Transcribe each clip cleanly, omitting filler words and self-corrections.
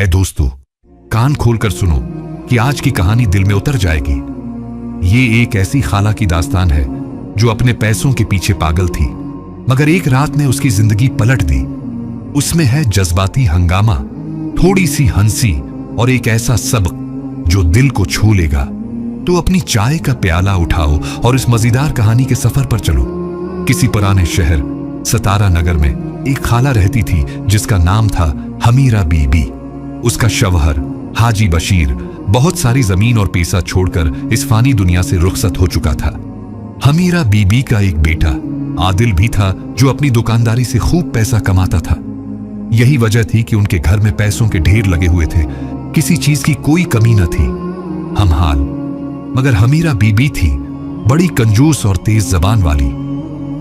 ए दोस्तों, कान खोलकर सुनो कि आज की कहानी दिल में उतर जाएगी। ये एक ऐसी खाला की दास्तान है जो अपने पैसों के पीछे पागल थी, मगर एक रात ने उसकी जिंदगी पलट दी। उसमें है जज्बाती हंगामा, थोड़ी सी हंसी और एक ऐसा सबक जो दिल को छू लेगा। तो अपनी चाय का प्याला उठाओ और इस मजेदार कहानी के सफर पर चलो। किसी पुराने शहर सतारा नगर में एक खाला रहती थी जिसका नाम था हमीरा बीबी। उसका शवहर हाजी बशीर बहुत सारी जमीन और पैसा छोड़कर इस फानी दुनिया से रुखसत हो चुका था। हमीरा बीबी का एक बेटा आदिल भी था जो अपनी दुकानदारी से खूब पैसा कमाता था। यही वजह थी कि उनके घर में पैसों के ढेर लगे हुए थे, किसी चीज की कोई कमी न थी। हमहाल मगर हमीरा बीबी थी बड़ी कंजूस और तेज जबान वाली।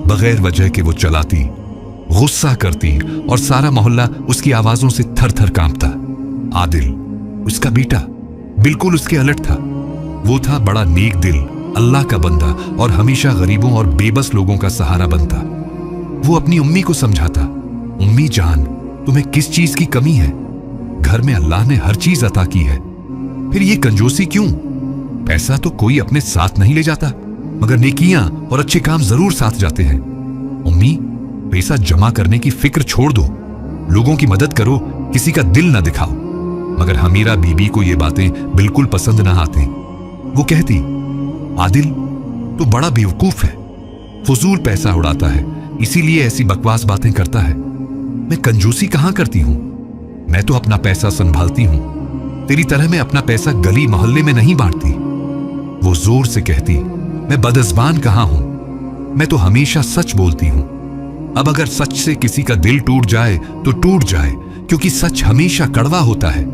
बगैर वजह के वो चलाती, गुस्सा करती और सारा मोहल्ला उसकी आवाजों से थर थर कांपता। आदिल उसका बेटा बिल्कुल उसके अलट था। वो था बड़ा नेक दिल, अल्लाह का बंदा और हमेशा गरीबों और बेबस लोगों का सहारा बनता। वो अपनी उम्मी को समझाता, उम्मी जान, तुम्हें किस चीज की कमी है? घर में अल्लाह ने हर चीज अता की है, फिर ये कंजूसी क्यों? पैसा तो कोई अपने साथ नहीं ले जाता, मगर नेकियां और अच्छे काम जरूर साथ जाते हैं। उम्मी, पैसा जमा करने की फिक्र छोड़ दो, लोगों की मदद करो, किसी का दिल ना दिखाओ। मगर हमीरा बीबी को ये बातें बिल्कुल पसंद ना आती। वो कहती, आदिल तो बड़ा बेवकूफ है, फजूल पैसा उड़ाता है, इसीलिए ऐसी बकवास बातें करता है। मैं कंजूसी कहां करती हूं? मैं तो अपना पैसा संभालती हूं, तेरी तरह मैं अपना पैसा गली मोहल्ले में नहीं बांटती। वो जोर से कहती, मैं बदज़बान कहां हूं? मैं तो हमेशा सच बोलती हूं। अब अगर सच से किसी का दिल टूट जाए तो टूट जाए, क्योंकि सच हमेशा कड़वा होता है।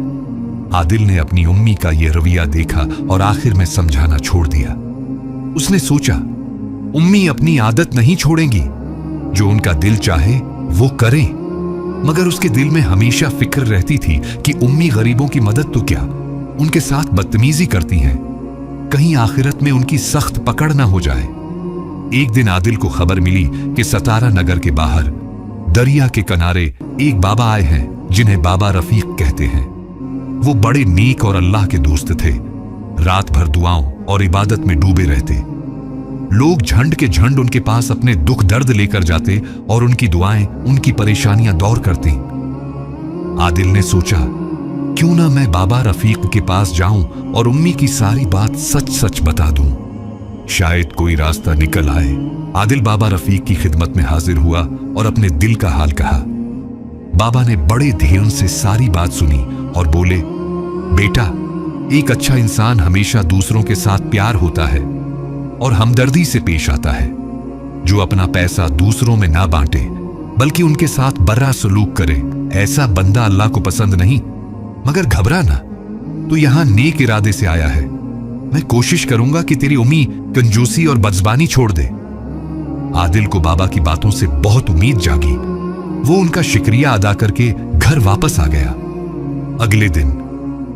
आदिल ने अपनी उम्मी का यह रवैया देखा और आखिर में समझाना छोड़ दिया। उसने सोचा, उम्मी अपनी आदत नहीं छोड़ेंगी, जो उनका दिल चाहे वो करें। मगर उसके दिल में हमेशा फिक्र रहती थी कि उम्मी गरीबों की मदद तो क्या, उनके साथ बदतमीजी करती हैं, कहीं आखिरत में उनकी सख्त पकड़ ना हो जाए। एक दिन आदिल को खबर मिली कि सतारा नगर के बाहर दरिया के किनारे एक बाबा आए हैं जिन्हें बाबा रफीक कहते हैं। वो बड़े नेक और अल्लाह के दोस्त थे। रात भर दुआओं और इबादत में डूबे रहते। लोग झंड के झंड उनके पास अपने दुख दर्द लेकर जाते और उनकी दुआएं, उनकी परेशानियां दौर करती। आदिल ने सोचा, क्यों ना मैं बाबा रफीक के पास जाऊं और उम्मी की सारी बात सच सच बता दूं, शायद कोई रास्ता निकल आए। आदिल बाबा रफीक की खिदमत में हाजिर हुआ और अपने दिल का हाल कहा। बाबा ने बड़े ध्यान से सारी बात सुनी और बोले, बेटा, एक अच्छा इंसान हमेशा दूसरों के साथ प्यार होता है और हमदर्दी से पेश आता है। जो अपना पैसा दूसरों में ना बांटे बल्कि उनके साथ बर्रा सलूक करे, ऐसा बंदा अल्लाह को पसंद नहीं। मगर घबरा ना, तू यहां नेक इरादे से आया है। मैं कोशिश करूंगा कि तेरी उम्मी कंजूसी और बदज़बानी छोड़ दे। आदिल को बाबा की बातों से बहुत उम्मीद जागी। वो उनका शुक्रिया अदा करके घर वापस आ गया। अगले दिन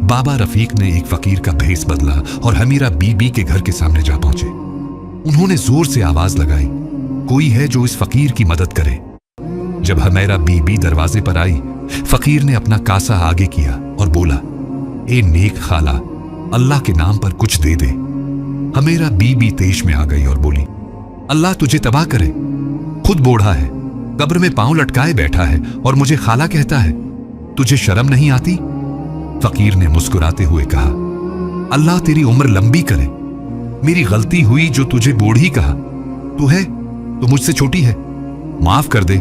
बाबा रफीक ने एक फकीर का भेस बदला और हमीरा बीबी के घर के सामने जा पहुंचे। उन्होंने जोर से आवाज लगाई, कोई है जो इस फकीर की मदद करे। जब हमीरा बीबी दरवाजे पर आई, फकीर ने अपना कासा आगे किया और बोला, ए नेक खाला, अल्लाह के नाम पर कुछ दे दे। हमीरा बीबी तेश में आ गई और बोली, अल्लाह तुझे तबाह करे, खुद बूढ़ा है, कब्र में पांव लटकाए बैठा है और मुझे खाला कहता है, तुझे शर्म नहीं आती? फकीर ने मुस्कुराते हुए कहा, अल्लाह तेरी उम्र लंबी करे, मेरी गलती हुई जो तुझे बूढ़ी कहा। तू है तो मुझसे छोटी है, माफ कर दे।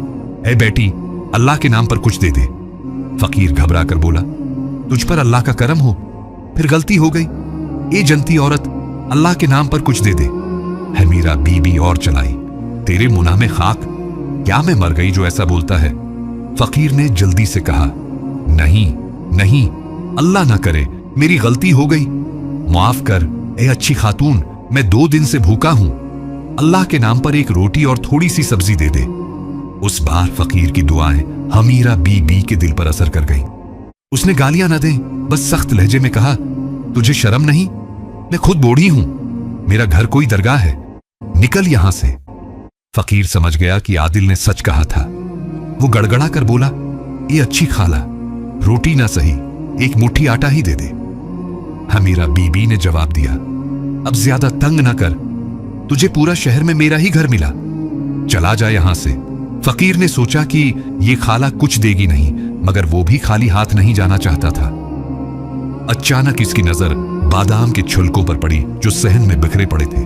ए बेटी, अल्लाह के नाम पर कुछ दे दे। फकीर घबरा कर बोला, तुझ पर अल्लाह का करम हो, फिर गलती हो गई। ए जनती औरत, अल्लाह के नाम पर कुछ दे दे। हमीरा बीबी और चलाई, तेरे मुनाह में खाक, क्या मैं मर गई जो ऐसा बोलता है? फकीर ने जल्दी से कहा, नहीं नहीं, अल्लाह ना करे, मेरी गलती हो गई, माफ कर। ए अच्छी खातून, मैं 2 दिन से भूखा हूं, अल्लाह के नाम पर एक रोटी और थोड़ी सी सब्जी दे दे। उस बार फकीर की दुआएं हमीरा बीबी के दिल पर असर कर गईं। उसने गालियां न दें, बस सख्त लहजे में कहा, तुझे शर्म नहीं? मैं खुद बूढ़ी हूं, मेरा घर कोई दरगाह है, निकल यहां से। फकीर समझ गया कि आदिल ने सच कहा था। वो गड़गड़ा कर बोला, ये अच्छी खाला, रोटी ना सही, एक मुट्ठी आटा ही दे दे। हमीरा बीबी ने जवाब दिया, अब ज्यादा तंग ना कर, तुझे पूरा शहर में मेरा ही घर मिला, चला जा यहां से। फकीर ने सोचा कि ये खाला कुछ देगी नहीं, मगर वो भी खाली हाथ नहीं जाना चाहता था। अचानक इसकी नजर बादाम के छिलकों पर पड़ी जो सहन में बिखरे पड़े थे।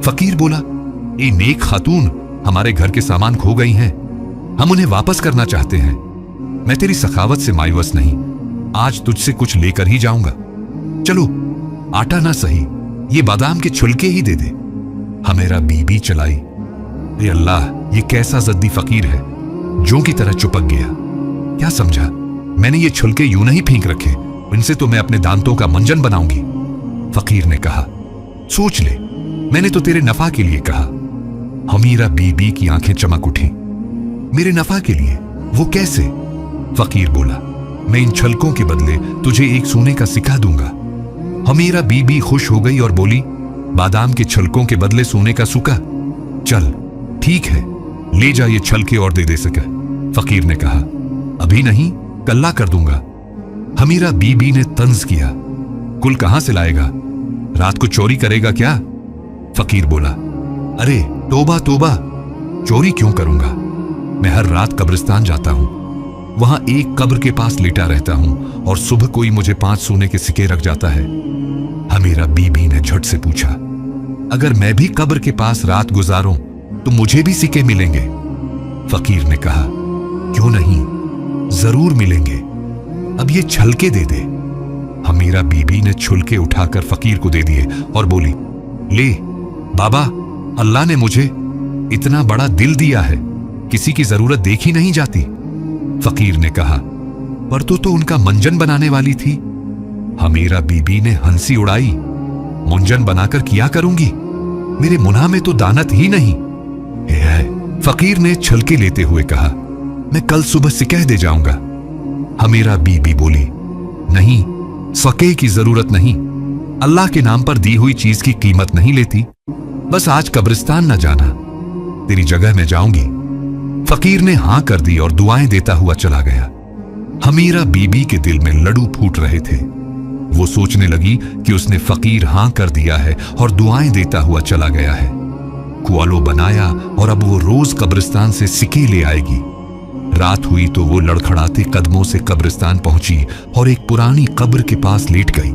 फकीर बोला, ए नेक खातून, हमारे घर के सामान खो गई हैं, हम उन्हें वापस करना चाहते हैं। मैं तेरी सखावत से मायूस नहीं, आज तुझसे कुछ लेकर ही जाऊंगा। चलो, आटा ना सही, ये बादाम के छिलके ही दे दे। हमीरा बीबी चलाई। ए अल्लाह, ये कैसा जद्दी फकीर है, जो की तरह चिपक गया। क्या समझा, मैंने ये छिलके यूं नहीं फेंक रखे, इनसे तो मैं अपने दांतों का मंजन बनाऊंगी। फकीर ने कहा, सोच ले, मैंने तो तेरे नफा के लिए कहा। हमीरा बीबी की आंखें चमक उठी। मेरे नफा के लिए? वो कैसे? फकीर बोला, मैं इन छलकों के बदले तुझे एक सोने का सिक्का दूंगा। हमीरा बीबी खुश हो गई और बोली, बादाम के छलकों के बदले सोने का सिक्का? चल ठीक है, ले जा ये छलके और दे सके। फकीर ने कहा, अभी नहीं, कल्ला कर दूंगा। हमीरा बीबी ने तंज किया, कुल कहां से लाएगा, रात को चोरी करेगा क्या? फकीर बोला, अरे तोबा तोबा, चोरी क्यों करूंगा, मैं हर रात कब्रिस्तान जाता हूं, वहां एक कब्र के पास लेटा रहता हूं और सुबह कोई मुझे 5 सोने के सिक्के रख जाता है। हमीरा बीबी ने झट से पूछा, अगर मैं भी कब्र के पास रात गुजारूं तो मुझे भी सिक्के मिलेंगे? फकीर ने कहा, क्यों नहीं, जरूर मिलेंगे, अब ये छलके दे दे। हमीरा बीबी ने छुलके उठाकर फकीर को दे दिए और बोली, ले बाबा, अल्लाह ने मुझे इतना बड़ा दिल दिया है, किसी की जरूरत देखी नहीं जाती। फकीर ने कहा, पर तो उनका मंजन बनाने वाली थी। हमीरा बीबी ने हंसी उड़ाई, मुंजन बनाकर किया करूंगी, मेरे मुनाह में तो दानत ही नहीं है। फकीर ने छलके लेते हुए कहा, मैं कल सुबह सिकह दे जाऊंगा। हमीरा बीबी बोली, नहीं, सके की जरूरत नहीं, अल्लाह के नाम पर दी हुई चीज की कीमत नहीं लेती, बस आज कब्रिस्तान न जाना, तेरी जगह में जाऊंगी। फकीर ने हां कर दी और दुआएं देता हुआ चला गया। हमीरा बीबी के दिल में लड्डू फूट रहे थे। वो सोचने लगी कि उसने फकीर हां कर दिया है और दुआएं देता हुआ चला गया है, कुआलो बनाया और अब वो रोज कब्रिस्तान से सिक्के ले आएगी। रात हुई तो वो लड़खड़ाते कदमों से कब्रिस्तान पहुंची और एक पुरानी कब्र के पास लेट गई।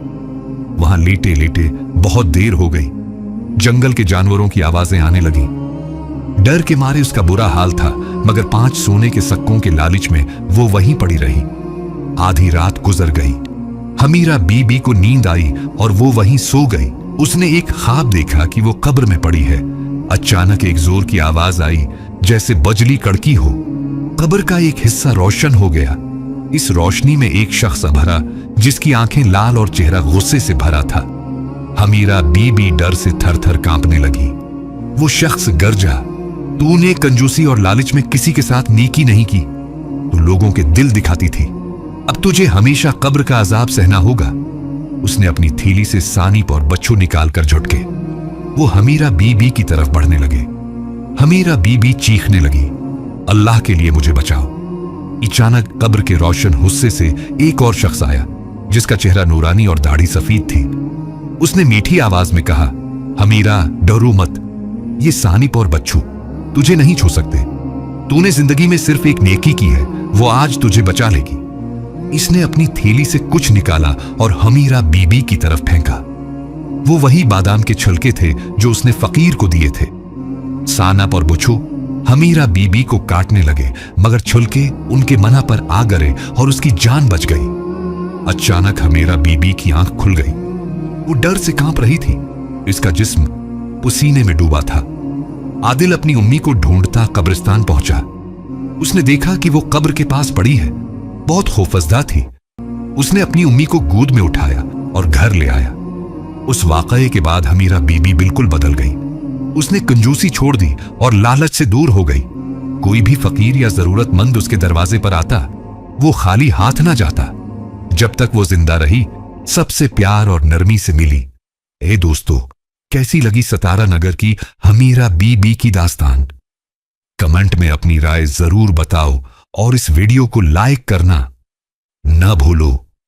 वहां लेटे लेटे बहुत देर हो गई। जंगल के जानवरों की आवाजें आने लगी। डर के मारे उसका बुरा हाल था, मगर 5 सोने के सक्कों के लालच में वो वहीं पड़ी रही। आधी रात गुजर गई। हमीरा बीबी को नींद आई और वो वहीं सो गई। उसने एक ख्वाब देखा कि वो कब्र में पड़ी है। अचानक एक जोर की आवाज आई, जैसे बजली कड़की हो। कब्र का एक हिस्सा रोशन हो गया। इस रोशनी में एक शख्स भरा, जिसकी आंखें लाल और चेहरा गुस्से से भरा था। हमीरा बीबी डर से थर थर कांपने लगी। वो शख्स गरजा, तूने कंजूसी और लालच में किसी के साथ नेकी नहीं की, तू लोगों के दिल दिखाती थी, अब तुझे हमेशा कब्र का अजाब सहना होगा। उसने अपनी थैली से सानिप और बच्चों निकालकर झटके। वो हमीरा बीबी की तरफ बढ़ने लगे। हमीरा बीबी चीखने लगी, अल्लाह के लिए मुझे बचाओ। अचानक कब्र के रोशन हुस्से से एक और शख्स आया, जिसका चेहरा नूरानी और दाढ़ी सफेद थी। उसने मीठी आवाज में कहा, हमीरा डरो मत, ये सानिप और बच्चू तुझे नहीं छू सकते। तूने जिंदगी में सिर्फ एक नेकी की है, वो आज तुझे बचा लेगी। इसने अपनी थैली से कुछ निकाला और हमीरा बीबी की तरफ फेंका। वो वही बादाम के छिलके थे जो उसने फकीर को दिए थे। सानप और बुच्छू हमीरा बीबी को काटने लगे, मगर छिलके उनके मना पर आ गिरे और उसकी जान बच गई। अचानक हमीरा बीबी की आंख खुल गई। वो डर से कांप रही थी। इसका जिस्म पसीने में डूबा था। आदिल अपनी उम्मी को ढूंढता कब्रिस्तान पहुंचा। उसने देखा कि वो कब्र के पास पड़ी है। बहुत खौफजदा थी। उसने अपनी उम्मी को गोद में उठाया और घर ले आया। उस वाकये के बाद हमीरा बीबी बिल्कुल बदल गई। उसने कंजूसी छोड़ दी और लालच से दूर हो गई। कोई भी फकीर या जरूरतमंद उसके दरवाजे पर आता, वो खाली हाथ ना जाता। जब तक वो जिंदा रही, सबसे प्यार और नरमी से मिली। ए दोस्तों, कैसी लगी सतारा नगर की हमीरा बीबी की दास्तान? कमेंट में अपनी राय जरूर बताओ और इस वीडियो को लाइक करना न भूलो।